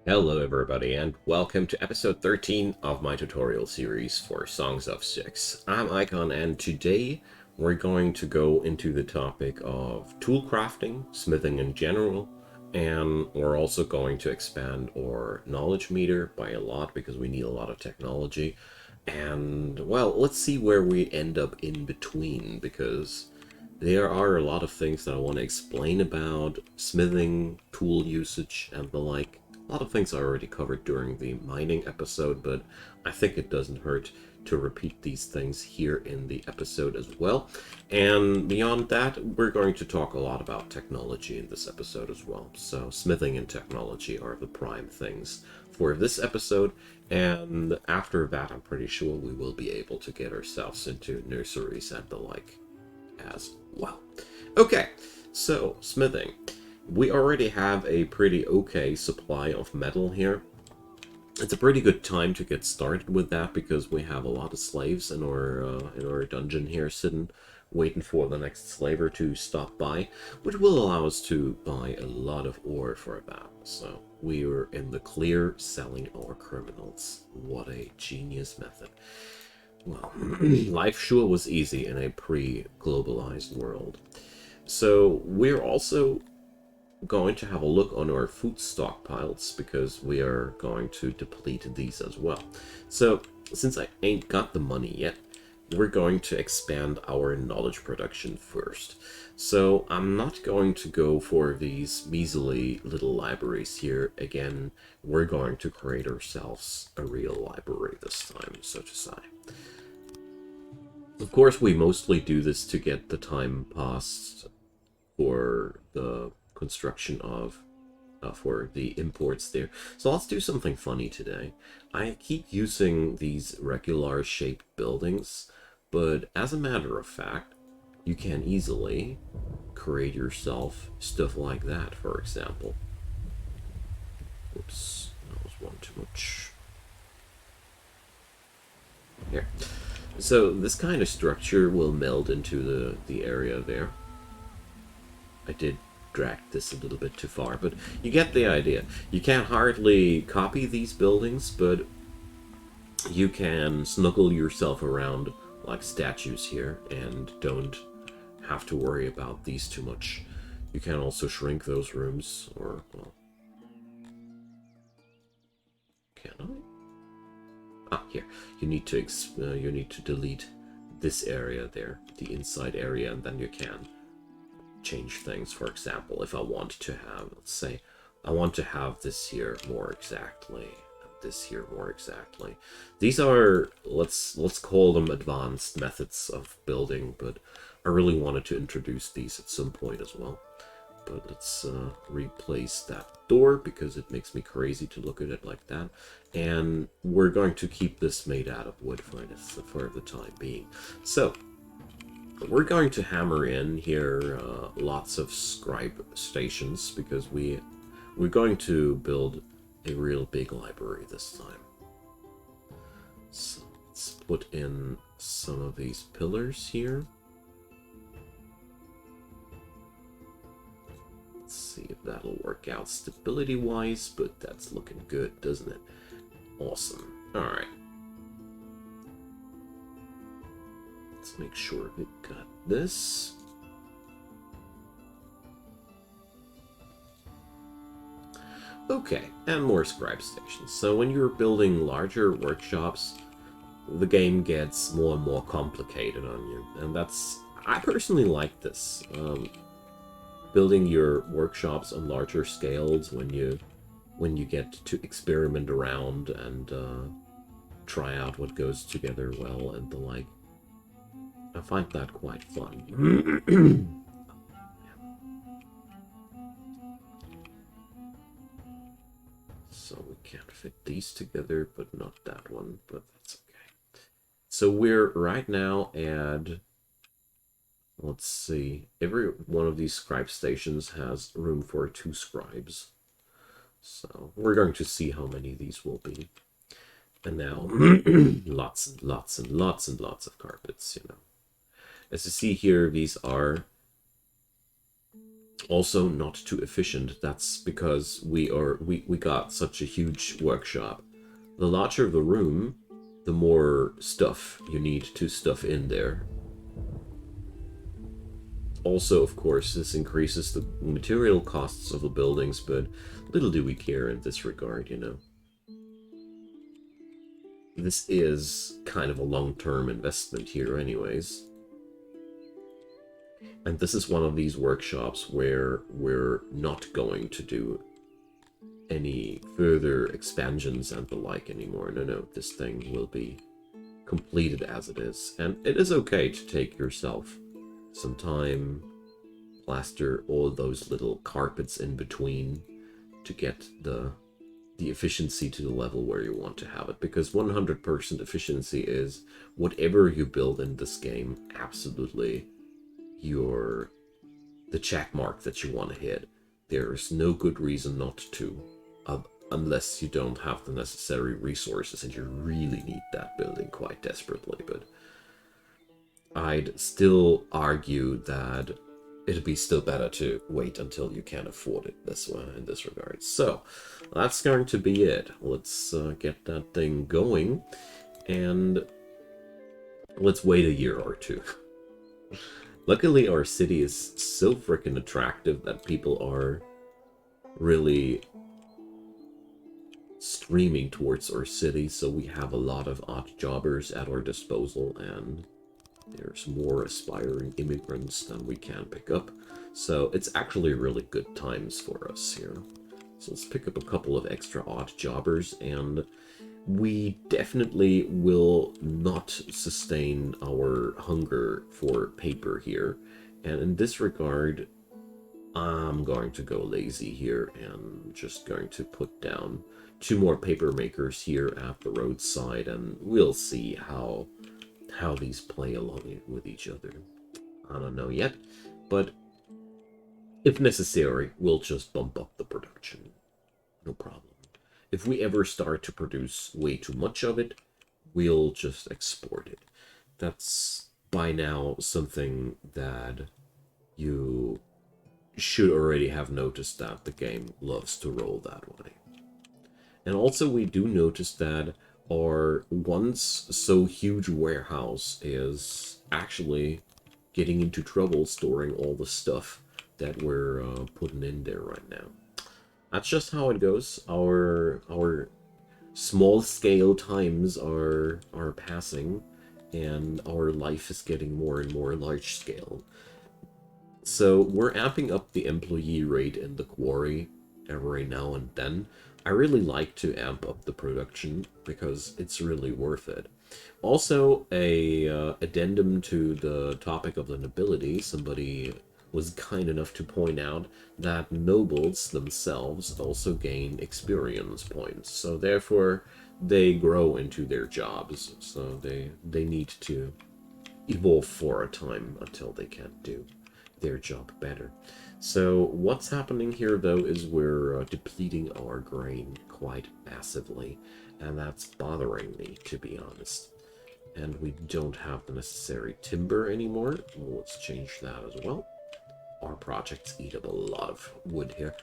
Hello everybody and welcome to episode 13 of my tutorial series for Songs of Syx. I'm Icon and today we're going to go into the topic of tool crafting, smithing in general, and we're also going to expand our knowledge meter by a lot because we need a lot of technology. And well, let's see where we end up in between, because there are a lot of things that I want to explain about smithing, tool usage, and the like. A lot of things I already covered during the mining episode, but I think it doesn't hurt to repeat these things here in the episode as well. And beyond that, we're going to talk a lot about technology in this episode as well. So smithing and technology are the prime things for this episode, and after that I'm pretty sure we will be able to get ourselves into nurseries and the like as well. Okay, so smithing. We already have a pretty okay supply of metal here. It's a pretty good time to get started with that because we have a lot of slaves in our dungeon here sitting, waiting for the next slaver to stop by, which will allow us to buy a lot of ore for that. So we are in the clear selling our criminals. What a genius method. Well, life sure was easy in a pre-globalized world. So we're also going to have a look on our food stockpiles because we are going to deplete these as well. So since I ain't got the money yet, we're going to expand our knowledge production first. So I'm not going to go for these measly little libraries here. Again, we're going to create ourselves a real library this time, so to say. Of course, we mostly do this to get the time passed for the construction of for the imports there. So let's do something funny today. I keep using these regular shaped buildings, but as a matter of fact, you can easily create yourself stuff like that, for example. Oops, that was one too much. Here. So this kind of structure will meld into the area there. I did drag this a little bit too far, but you get the idea. You can't hardly copy these buildings, but you can snuggle yourself around like statues here and don't have to worry about these too much. You can also shrink those rooms, or, well, can I? Ah, here. You need to delete this area there, the inside area, and then you can change things. For example, if I want to have, let's say, I want to have this here more exactly, this here more exactly. These are, let's call them advanced methods of building, but I really wanted to introduce these at some point as well. But let's replace that door because it makes me crazy to look at it like that. And we're going to keep this made out of wood for the time being. So we're going to hammer in here lots of scribe stations because we're going to build a real big library this time. So let's put in some of these pillars here. Let's see if that'll work out stability-wise, but that's looking good, doesn't it? Awesome. Alright. Let's make sure we got this. Okay, and more scribe stations. So when you're building larger workshops, the game gets more and more complicated on you. And that's... I personally like this. Building your workshops on larger scales when you get to experiment around and try out what goes together well and the like. I find that quite fun. So we can't fit these together, but not that one, but that's okay. So we're right now at, let's see, every one of these scribe stations has room for 2 scribes. So we're going to see how many these will be. And now, lots and lots and lots and lots of carpets, you know. As you see here, these are Also not too efficient. That's because we got such a huge workshop. The larger the room, the more stuff you need to stuff in there. Also, of course, this increases the material costs of the buildings, but little do we care in this regard, you know. This is kind of a long-term investment here anyways. And this is one of these workshops where we're not going to do any further expansions and the like anymore. No, this thing will be completed as it is. And it is okay to take yourself some time, plaster all those little carpets in between to get the efficiency to the level where you want to have it. Because 100% efficiency is whatever you build in this game, absolutely the check mark that you want to hit. There's no good reason not to, unless you don't have the necessary resources and you really need that building quite desperately. But I'd still argue that it'd be still better to wait until you can afford it this way, in this regard. So that's going to be it. Let's get that thing going, and let's wait a year or two. Luckily, our city is so freaking attractive that people are really streaming towards our city, so we have a lot of odd jobbers at our disposal, and there's more aspiring immigrants than we can pick up. So it's actually really good times for us here. So let's pick up a couple of extra odd jobbers, and we definitely will not sustain our hunger for paper here. And in this regard, I'm going to go lazy here and just going to put down 2 more paper makers here at the roadside, and we'll see how these play along with each other. I don't know yet, but if necessary, we'll just bump up the production. No problem. If we ever start to produce way too much of it, we'll just export it. That's by now something that you should already have noticed, that the game loves to roll that way. And also we do notice that our once so huge warehouse is actually getting into trouble storing all the stuff that we're putting in there right now. That's just how it goes. Our small scale times are passing, and our life is getting more and more large scale. So we're amping up the employee rate in the quarry every now and then. I really like to amp up the production because it's really worth it. Also, a addendum to the topic of the nobility, somebody was kind enough to point out that nobles themselves also gain experience points. So therefore, they grow into their jobs. So they need to evolve for a time until they can do their job better. So what's happening here, though, is we're depleting our grain quite massively, and that's bothering me, to be honest. And we don't have the necessary timber anymore. Well, let's change that as well. Our projects eat up a lot of wood here.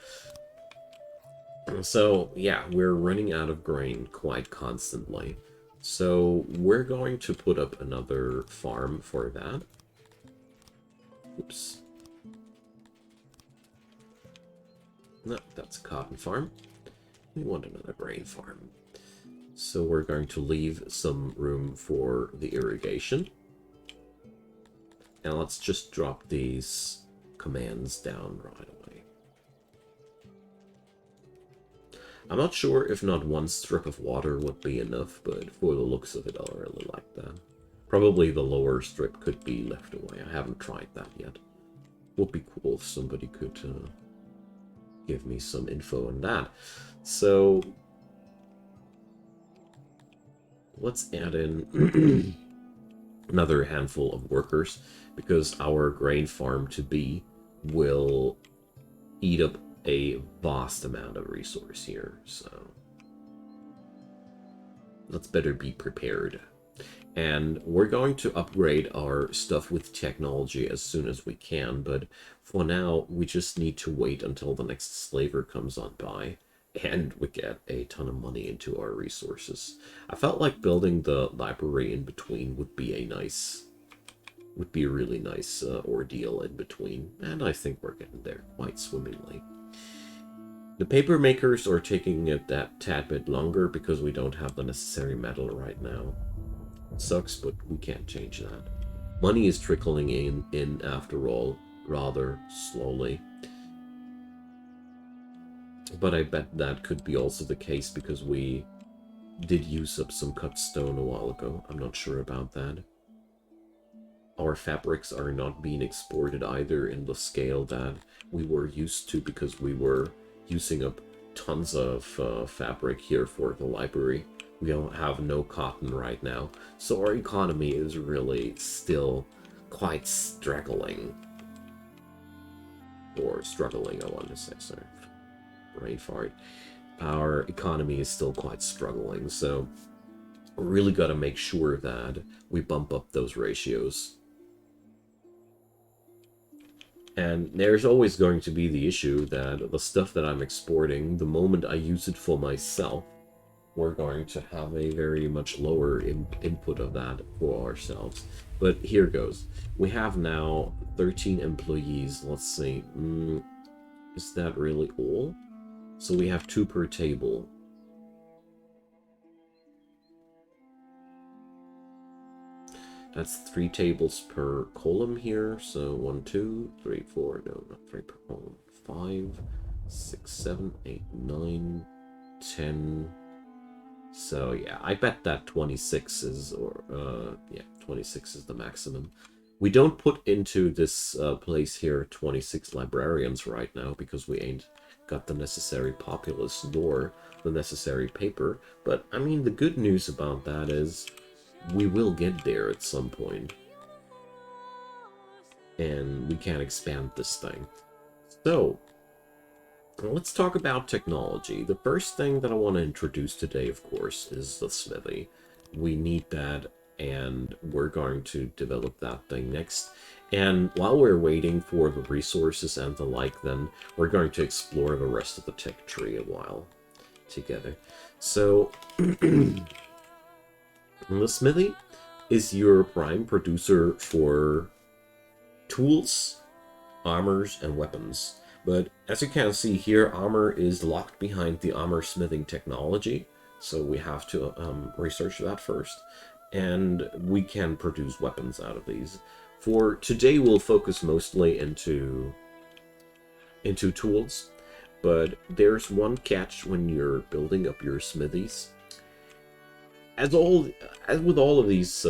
So, yeah, we're running out of grain quite constantly. So we're going to put up another farm for that. Oops. No, that's a cotton farm. We want another grain farm. So we're going to leave some room for the irrigation. And let's just drop these commands down right away. I'm not sure if not one strip of water would be enough, but for the looks of it, I really like that. Probably the lower strip could be left away. I haven't tried that yet. Would be cool if somebody could give me some info on that. So let's add in another handful of workers, because our grain farm to be will eat up a vast amount of resource here. So let's better be prepared And we're going to upgrade our stuff with technology as soon as we can, but for now, we just need to wait until the next slaver comes on by and we get a ton of money into our resources. I felt like building the library in between would be a really nice ordeal in between, and I think we're getting there quite swimmingly. The paper makers are taking it that tad bit longer because we don't have the necessary metal right now. It sucks, but we can't change that. Money is trickling in after all, rather slowly. But I bet that could be also the case because we did use up some cut stone a while ago. I'm not sure about that. Our fabrics are not being exported either in the scale that we were used to because we were using up tons of fabric here for the library. We don't have no cotton right now, so our economy is really still quite struggling. Or struggling, I want to say, sorry. Brain fart. Our economy is still quite struggling, so we really got to make sure that we bump up those ratios. And there's always going to be the issue that the stuff that I'm exporting, the moment I use it for myself, we're going to have a very much lower input of that for ourselves. But here goes. We have now 13 employees. Let's see. Is that really all? So we have 2 per table. That's 3 tables per column here. So 1, 2, 3, 4. No, not 3 per column. 5, 6, 7, 8, 9, 10. So yeah, I bet that 26 is, or yeah, 26 is the maximum. We don't put into this place here 26 librarians right now because we ain't got the necessary populace nor the necessary paper. But I mean, the good news about that is we will get there at some point. And we can expand this thing. So, let's talk about technology. The first thing that I want to introduce today, of course, is the Smithy. We need that, and we're going to develop that thing next. And while we're waiting for the resources and the like, then we're going to explore the rest of the tech tree a while together. So, the Smithy is your prime producer for tools, armors, and weapons. But as you can see here, armor is locked behind the armor smithing technology, so we have to research that first, and we can produce weapons out of these. For today, we'll focus mostly into tools, but there's one catch when you're building up your smithies. As with all of these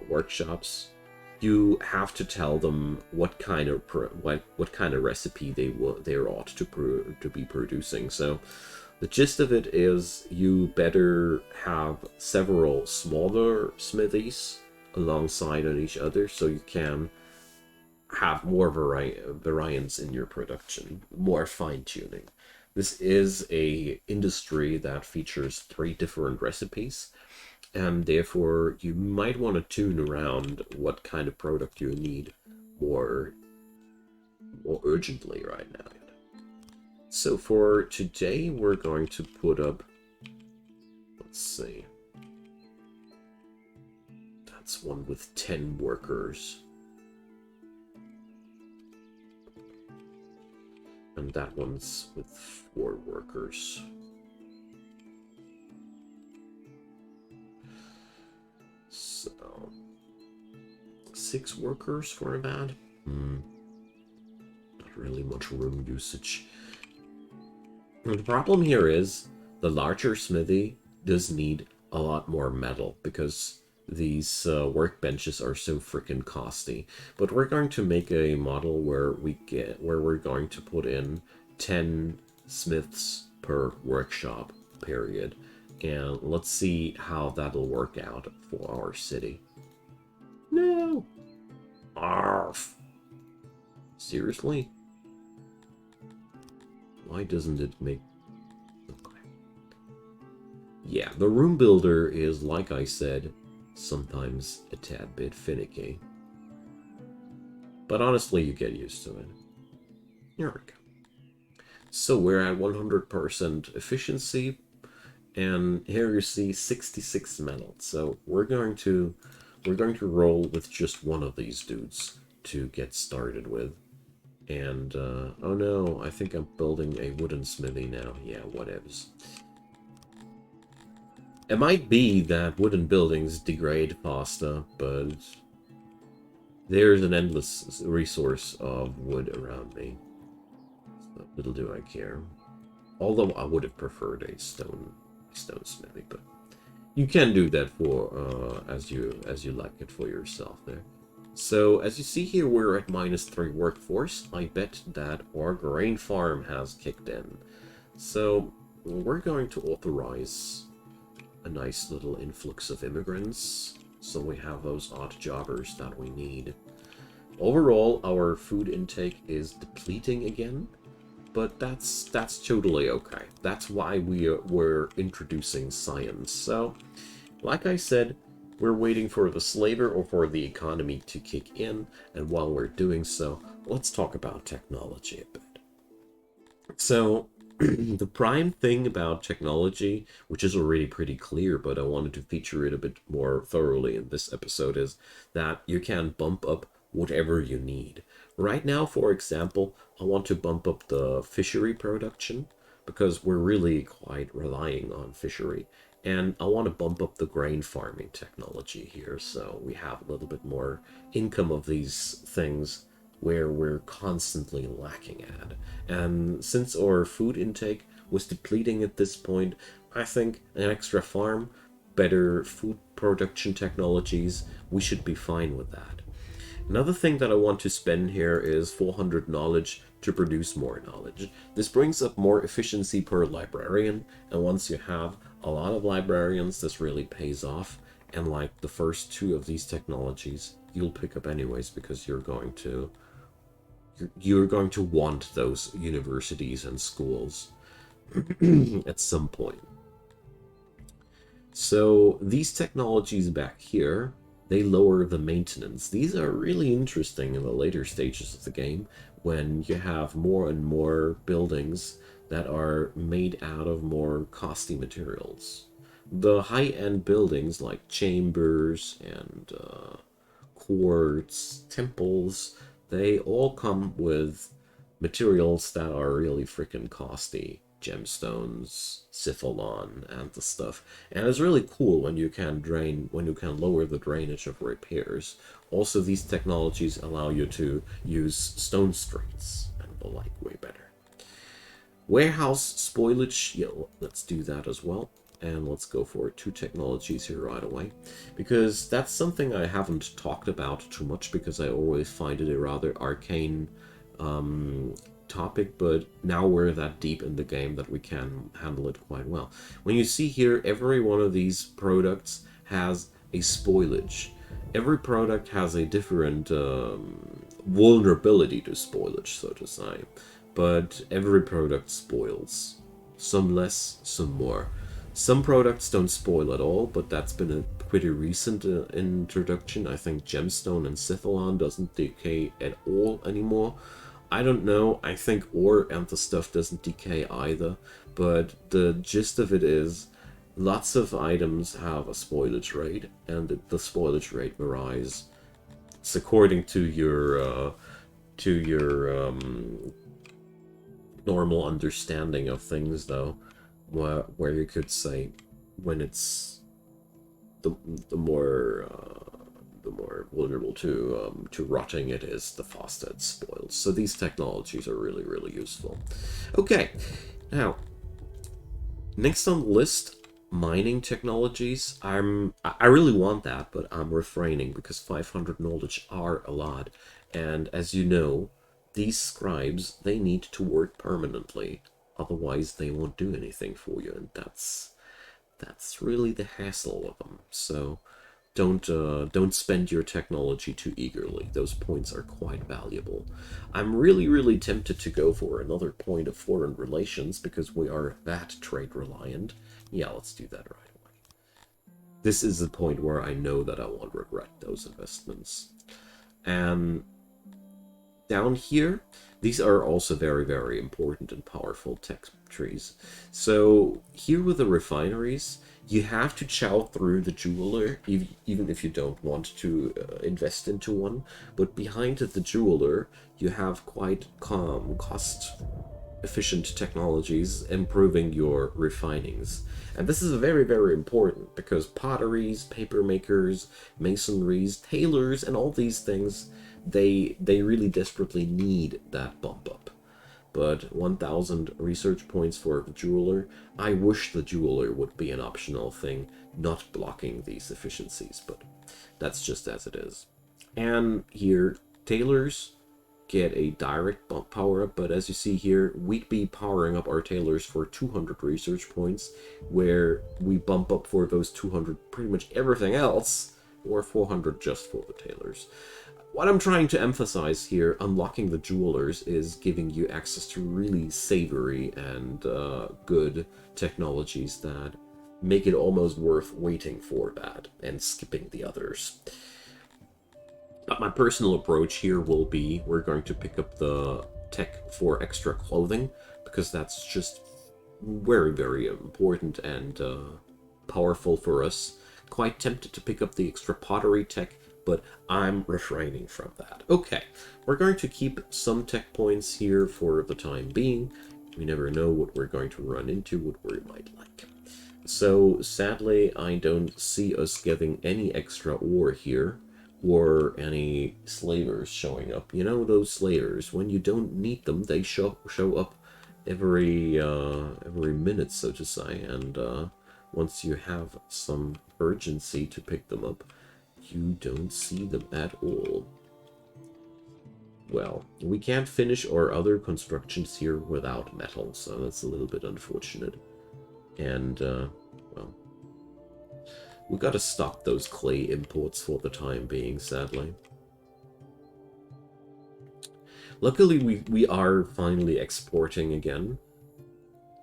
workshops, you have to tell them what kind of recipe they ought to be producing. So the gist of it is you better have several smaller smithies alongside on each other so you can have more variance in your production, more fine-tuning. This is a industry that features 3 different recipes, and therefore you might want to tune around what kind of product you need more urgently right now. So for today, we're going to put up, let's see, that's one with 10 workers. And that one's with 4 workers. So, 6 workers for that? Not really much room usage. The problem here is the larger smithy does need a lot more metal because these workbenches are so freaking costly. But we're going to make a model where we're going to put in 10 smiths per workshop period. And let's see how that'll work out for our city. No! Arf! Seriously? Why doesn't it make... Okay. Yeah, the room builder is, like I said, sometimes a tad bit finicky. But honestly, you get used to it. Here we go. So we're at 100% efficiency, and here you see 66 metal. So we're going to roll with just one of these dudes to get started with. And oh no, I think I'm building a wooden smithy now. Yeah, whatevs. It might be that wooden buildings degrade faster, but there's an endless resource of wood around me. So little do I care. Although I would have preferred a stone smithy, but you can do that for as you like it for yourself there. So as you see here, we're at -3 workforce. I bet that our grain farm has kicked in. So we're going to authorize a nice little influx of immigrants, so we have those odd jobbers that we need. Overall, our food intake is depleting again, but that's totally okay. That's why we're introducing science. So, like I said, we're waiting for the slaver or for the economy to kick in, and while we're doing so, let's talk about technology a bit. So, the prime thing about technology, which is already pretty clear, but I wanted to feature it a bit more thoroughly in this episode, is that you can bump up whatever you need. Right now, for example, I want to bump up the fishery production because we're really quite relying on fishery. And I want to bump up the grain farming technology here so we have a little bit more income of these things where we're constantly lacking at. And since our food intake was depleting at this point, I think an extra farm, better food production technologies, we should be fine with that. Another thing that I want to spend here is 400 knowledge to produce more knowledge. This brings up more efficiency per librarian, and once you have a lot of librarians, this really pays off. And like the first two of these technologies, you'll pick up anyways because you're going to want those universities and schools at some point. So these technologies back here, they lower the maintenance. These are really interesting in the later stages of the game when you have more and more buildings that are made out of more costly materials. The high-end buildings like chambers and courts, temples, they all come with materials that are really freaking costly. Gemstones, Syphilon, and the stuff. And it's really cool when you can lower the drainage of repairs. Also, these technologies allow you to use stone streets and the like way better. Warehouse spoilage, yeah, let's do that as well. And let's go for 2 technologies here right away, because that's something I haven't talked about too much because I always find it a rather arcane topic, but now we're that deep in the game that we can handle it quite well. When you see here, every one of these products has a spoilage. Every product has a different vulnerability to spoilage, so to say, but every product spoils. Some less, some more. Some products don't spoil at all, but that's been a pretty recent introduction. I think Gemstone and Syphilon doesn't decay at all anymore. I don't know, I think ore and the stuff doesn't decay either, but the gist of it is lots of items have a spoilage rate, and the spoilage rate varies. It's according to your normal understanding of things, though, where you could say when it's the more vulnerable to rotting it is, the faster it spoils. So these technologies are really, really useful. Okay, now, next on the list, mining technologies. I really want that, but I'm refraining because 500 knowledge are a lot. And as you know, these scribes, they need to work permanently. Otherwise, they won't do anything for you, and that's really the hassle of them. So don't spend your technology too eagerly. Those points are quite valuable. I'm really, really tempted to go for another point of foreign relations because we are that trade reliant. Yeah, let's do that right away. this is the point where I know that I won't regret those investments. And down here, these are also very, very important and powerful tech trees. So here with the refineries, you have to chow through the jeweler, even if you don't want to invest into one. But behind the jeweler, you have quite cost-efficient technologies improving your refinings. And this is very, very important because potteries, paper makers, masonries, tailors, and all these things, they really desperately need that bump up. But 1,000 research points for the jeweler. I wish the jeweler would be an optional thing, not blocking these efficiencies, but that's just as it is. And here, tailors get a direct bump power up, but as you see here, we'd be powering up our tailors for 200 research points, where we bump up for those 200 pretty much everything else, or 400 just for the tailors. What I'm trying to emphasize here, unlocking the jewelers, is giving you access to really savory and good technologies that make it almost worth waiting for that and skipping the others. But my personal approach here will be, we're going to pick up the tech for extra clothing, because that's just very, very important and powerful for us. Quite tempted to pick up the extra pottery tech, but I'm refraining from that. Okay, we're going to keep some tech points here for the time being. We never know what we're going to run into, what we might like. So sadly, I don't see us getting any extra ore here, or any slavers showing up. You know, those slavers, when you don't need them, they show up every minute, so to say, and once you have some urgency to pick them up, you don't see them at all. Well, we can't finish our other constructions here without metal, so that's a little bit unfortunate. And, well, we gotta stop those clay imports for the time being, sadly. Luckily, we are finally exporting again.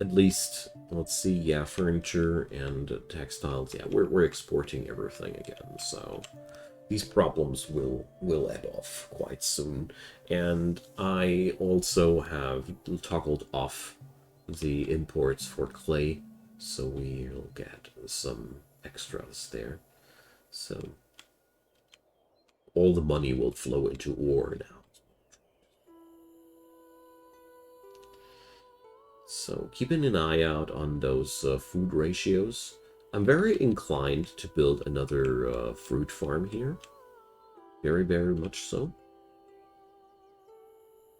At least, let's see, yeah, furniture and textiles, yeah, we're exporting everything again, so these problems will ebb off quite soon. And I also have toggled off the imports for clay, so we'll get some extras there. So all the money will flow into ore now. So keeping an eye out on those food ratios. I'm very inclined to build another fruit farm here. Very, very much so.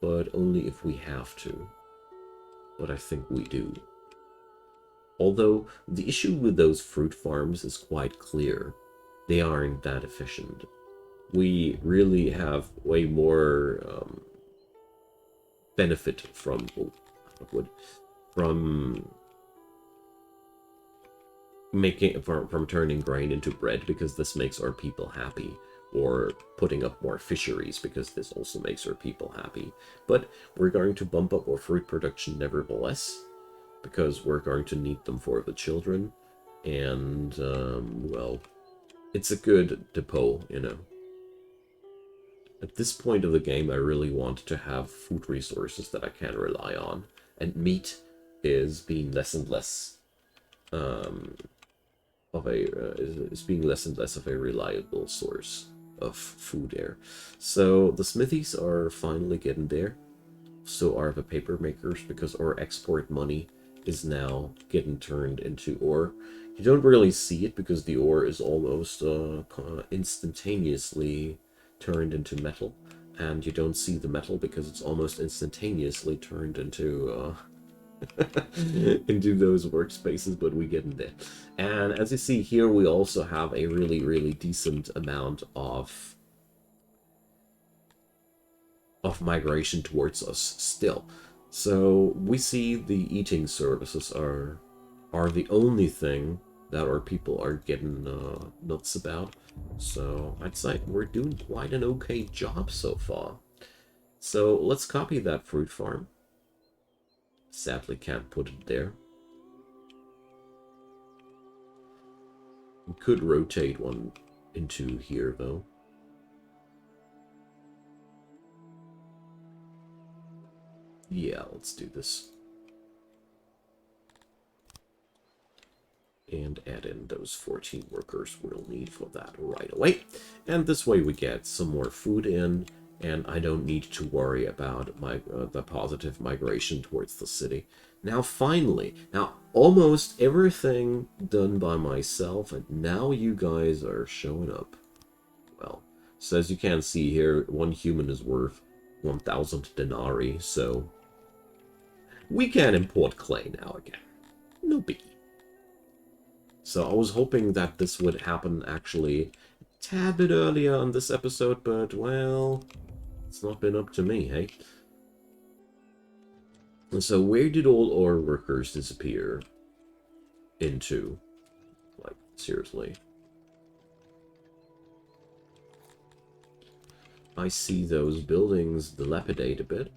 But only if we have to. But I think we do. Although the issue with those fruit farms is quite clear. They aren't that efficient. We really have way more benefit from from turning grain into bread, because this makes our people happy, or putting up more fisheries because this also makes our people happy. But we're going to bump up our fruit production nevertheless, because we're going to need them for the children, and well, it's a good depot, you know. At this point of the game, I really want to have food resources that I can rely on, and meat is being less and less is being less and less of a reliable source of food there. So the smithies are finally getting there. So are the paper makers, because our export money is now getting turned into ore. You don't really see it because the ore is almost instantaneously turned into metal, and you don't see the metal because it's almost instantaneously turned into into those workspaces, but we get in there. And as you see here, we also have a really, really decent amount of migration towards us still. So we see the eating services are the only thing that our people are getting nuts about. So I'd say we're doing quite an okay job so far. So let's copy that fruit farm. Sadly can't put it there. We could rotate one into here, though. Yeah, let's do this. And add in those 14 workers we'll need for that right away. And this way we get some more food in, and I don't need to worry about the positive migration towards the city. Now finally, now almost everything done by myself, and now you guys are showing up. Well, so as you can see here, one human is worth 1,000 denarii, so we can import clay now again. No biggie. So I was hoping that this would happen actually a tad bit earlier on this episode, but, well, it's not been up to me, hey? And so where did all our workers disappear into? Like, seriously. I see those buildings dilapidate a bit.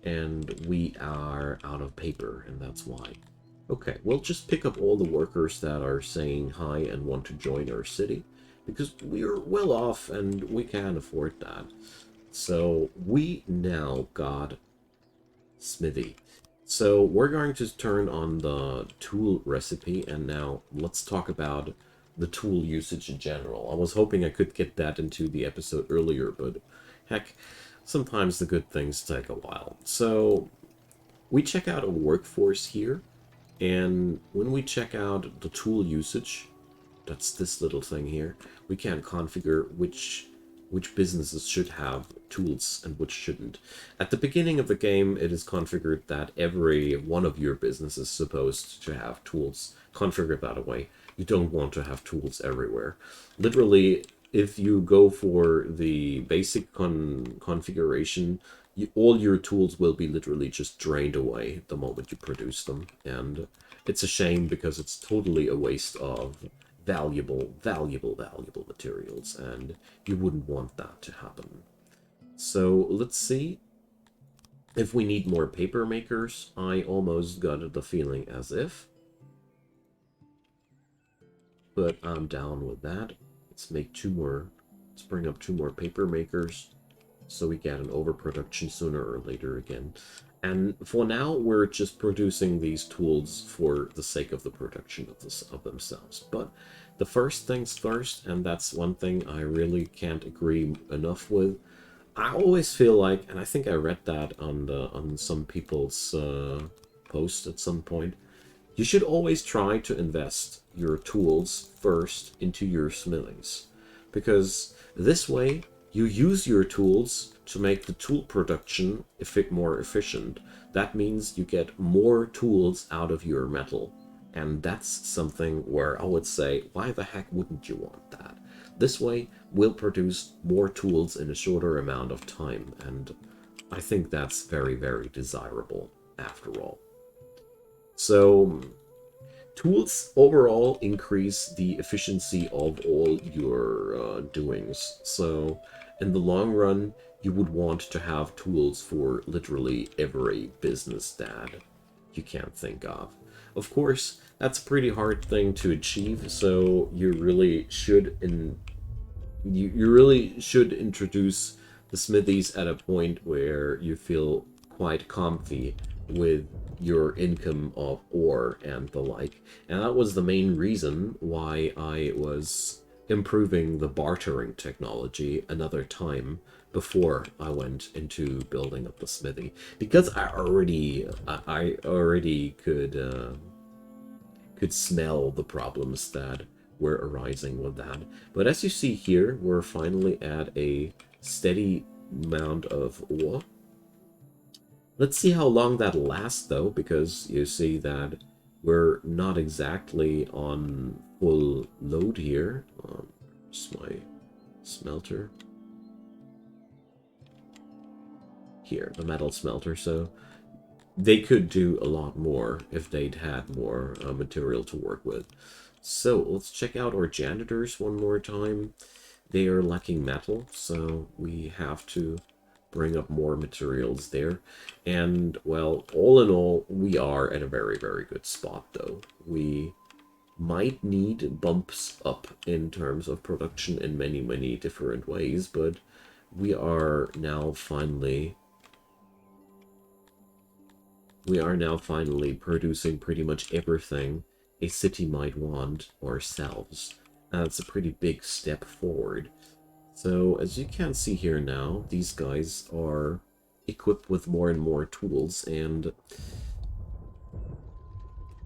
And we are out of paper, and that's why. Okay, we'll just pick up all the workers that are saying hi and want to join our city, because we're well off and we can afford that. So we now got Smithy. So we're going to turn on the tool recipe, and now let's talk about the tool usage in general. I was hoping I could get that into the episode earlier, but heck, sometimes the good things take a while. So we check out a workforce here. And when we check out the tool usage, that's this little thing here, we can configure which businesses should have tools and which shouldn't. At the beginning of the game, it is configured that every one of your businesses is supposed to have tools. Configured that way. You don't want to have tools everywhere. Literally, if you go for the basic configuration, all your tools will be literally just drained away the moment you produce them. And it's a shame because it's totally a waste of valuable materials, and you wouldn't want that to happen. So let's see if we need more paper makers. I almost got the feeling as if, but I'm down with that. Let's make two more. Let's bring up two more paper makers so we get an overproduction sooner or later again. And for now, we're just producing these tools for the sake of the production of themselves. But the first things first, and that's one thing I really can't agree enough with. I always feel like, and I think I read that on some people's post at some point, you should always try to invest your tools first into your smithies, because this way you use your tools to make the tool production more efficient. That means you get more tools out of your metal. And that's something where I would say, why the heck wouldn't you want that? This way, we'll produce more tools in a shorter amount of time. And I think that's very, very desirable after all. So tools overall increase the efficiency of all your doings. So in the long run, you would want to have tools for literally every business that you can think of. Of course, that's a pretty hard thing to achieve, so you really should introduce the smithies at a point where you feel quite comfy with your income of ore and the like. And that was the main reason why I was improving the bartering technology another time before I went into building up the smithy, because I already could smell the problems that were arising with that. But as you see here, we're finally at a steady amount of ore. Let's see how long that lasts, though, because you see that we're not exactly on full load here. Just my smelter. Here, the metal smelter. So they could do a lot more if they'd had more material to work with. So let's check out our janitors one more time. They are lacking metal, so we have to bring up more materials there. And, well, all in all, we are at a very, very good spot, though. We might need bumps up in terms of production in many, many different ways, but we are now finally producing pretty much everything a city might want ourselves. That's a pretty big step forward. So as you can see here now, these guys are equipped with more and more tools, and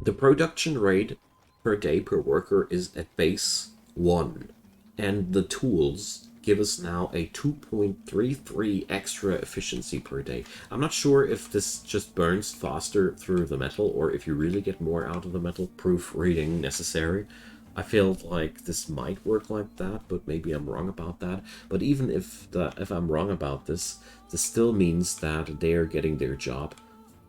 the production rate per day per worker is at base 1. And the tools give us now a 2.33 extra efficiency per day. I'm not sure if this just burns faster through the metal or if you really get more out of the metal. Proofreading necessary. I feel like this might work like that, but maybe I'm wrong about that. But even if I'm wrong about this, this still means that they are getting their job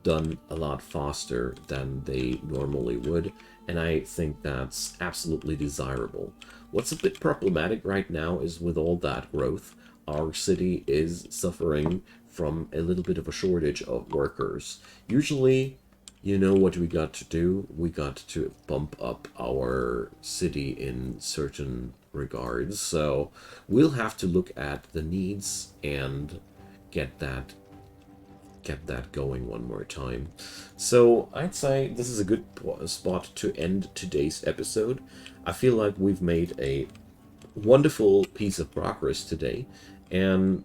done a lot faster than they normally would, and I think that's absolutely desirable. What's a bit problematic right now is with all that growth, our city is suffering from a little bit of a shortage of workers. Usually, you know what we got to do? We got to bump up our city in certain regards, so we'll have to look at the needs and get that going one more time. So I'd say this is a good spot to end today's episode. I feel like we've made a wonderful piece of progress today, and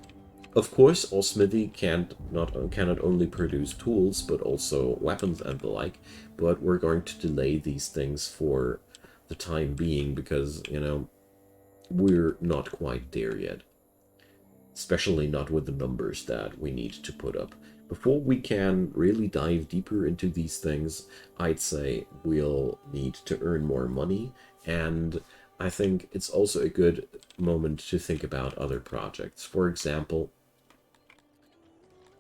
of course our smithy cannot only produce tools but also weapons and the like, but we're going to delay these things for the time being because, you know, we're not quite there yet. Especially not with the numbers that we need to put up. Before we can really dive deeper into these things, I'd say we'll need to earn more money, and I think it's also a good moment to think about other projects. For example,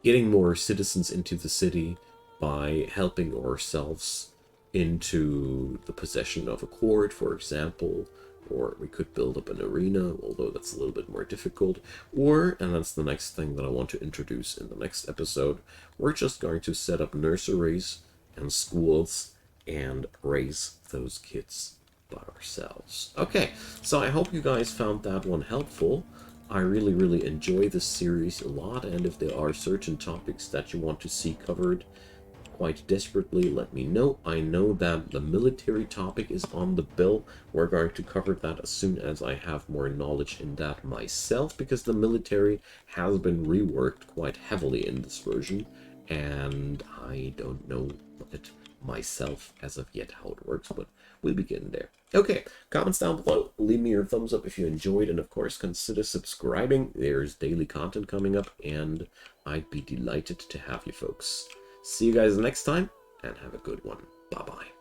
getting more citizens into the city by helping ourselves into the possession of a court, for example, or we could build up an arena, although that's a little bit more difficult, or, and that's the next thing that I want to introduce in the next episode, we're just going to set up nurseries and schools and raise those kids by ourselves. Okay, so I hope you guys found that one helpful. I really, really enjoy this series a lot, and if there are certain topics that you want to see covered quite desperately, let me know. I know that the military topic is on the bill. We're going to cover that as soon as I have more knowledge in that myself, because the military has been reworked quite heavily in this version, and I don't know it myself as of yet how it works, but we'll begin there. Okay, comments down below. Leave me your thumbs up if you enjoyed, and of course consider subscribing. There's daily content coming up, and I'd be delighted to have you folks. See you guys next time, and have a good one. Bye-bye.